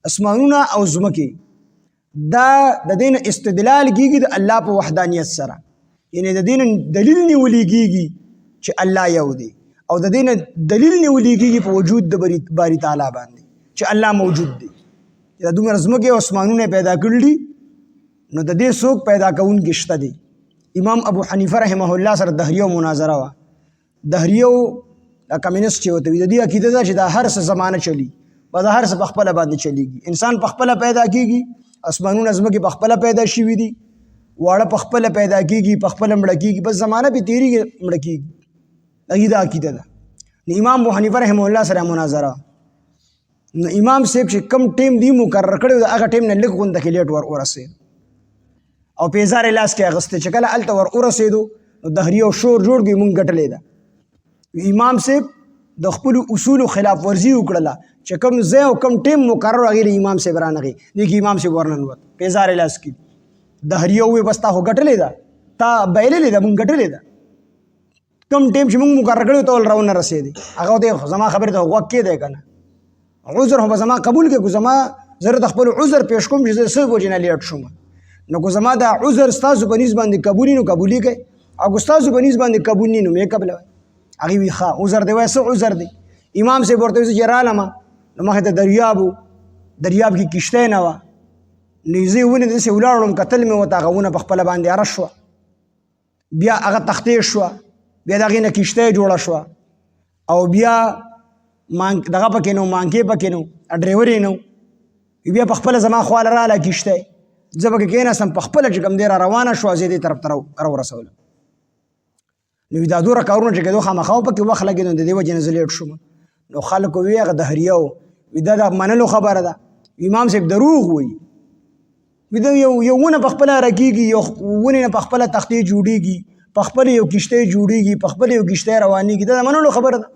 اسمانونه او ځمکې دا د دین استدلال کیږي د الله په وحدانیت سره، یعنی د دین دلیل نیولې کیږي چې الله یو دی، او د دین دلیل نیولې کیږي په وجود د باری تعالی باندې چې الله موجود دی. دا دومره ځمکې او اسمانونه پیدا کړل دي، نو د دې څوک پیدا کوونکی شته دی؟ امام ابو حنیفه رحمه الله سره دهریو مناظره وه. دهریو دا کمیونست چې ورته وي، د دې عقیده ده چې دا هر څه زمانه چلی، به دا هر څه په خپله باندې چلیږي. انسان په خپله پیدا کیږي، اسمانونه ځمکې په خپله پیدا شوي دي، واړه په خپله پیدا کیږي، په خپله مړه کیږي، بس زمانه پې تېرېږي مړه کیږي. دغې دا عقیده ده. نو امام ابو حنیفه رحمه الله سره مناظره، نو امام صاحب چې کم ټیم دی مقرر کړی و، د هغه ټیم نه لږ غونده کې لیټ ورسېد او پیزار یې لاس کې اخیستی. چې کله هلته ورسېدو نو دهریو شور جوړ کړي، مونږ ګټلی ده. امام صاحب د خپلو اصولو خلاف ورزي وکړله، چې کوم ځای او کوم ټیم مقرر هغې له امام صاحب رانغی، دې کې امام صاحب ورننوت، پیزار یې لاس کې. دهریو وویل بس تا خو ګټلې ده، تا بایللې ده، مونږ ګټلې ده. کوم ټیم چې مونږ مقرر کړی ته ول راونه رسېدې، هغه ورته زما خبرې ته غوږ کېدی که نه، عذر خو به زما قبول کړې، خو زما زه د خپل عذر پیش کوم چې زه څه وجې نه لیټ شوم. نو که زما دا عذر ستاسو په نیز باندې قبول نو قبول یې کوئ، او که ستاسو په نیز باندې قبول نه نو مې قبلوئ. هغې وایي ښه عذر دی. وایي څه عذر دی؟ امام صاحب ورته وایي چې رالمه، نو مخې ته دریاب و، دریاب کې کشتی نه وه، نو زه یې ونې داسې ولاړم، کتل مې ورته، هغه ونه په خپله باندې اره شوه، بیا هغه تختې شوه، بیا د هغې نه کشتی جوړه شوه، او بیا دغه پکې نو مانکې پکې نو، ډریور یې نو، بیا په خپله زما خواله راله کشتی، زه پکې کېناستم، په خپله چې کوم دی را روانه شوه، زه یې دې طرف ته راورسولم. نو دا دومره کارونه چې کېدو خامخا پکې وخت لګېدو، د دې وجې نه زه لیټ شوم. نو خلکو وی هغه دهریه و، دا د منلو خبره ده. امام صاحب دروغ وایي، دا یو ونه په خپله رکېږي، یو ونې نه په خپله تختې جوړېږي، په خپله یو کشتی جوړېږي، په خپله یو کشتی روانېږي، دا د منلو خبره ده،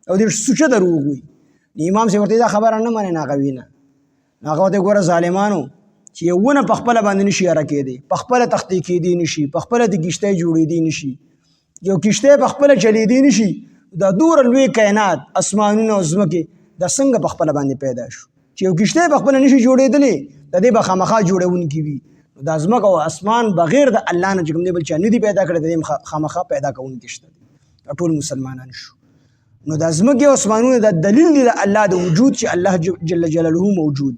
او دې سوچه دروغ وایي. امام صاحب ورته دا خبره نه منې، نه هغه وینه. هغه ورته ګوره ظالمانو، چې یو ونه په خپله باندې نشي اره کېدی، په خپله تختې کېدی نشي، په خپله د کشتی جوړېدی نشي، یو کشتی په خپله چلېدی نشي، دا دومره لوی کائنات اسمانونه او ځمکې دا څنګه په خپله باندې پیدا شو؟ چې یو کشتی په خپله نشي جوړېدلی، د دې به خامخا جوړونکي وي. نو دا ځمکه او اسمان بغیر د الله نه چې کوم دی بل چا نه دي پیدا کړی، د دې خامخا پیدا کوونکي شته دي، ټول مسلمانان شو. نو دا ځمکې او اسمانونه دا دلیل دی د الله د وجود، چې الله جل جلاله موجود.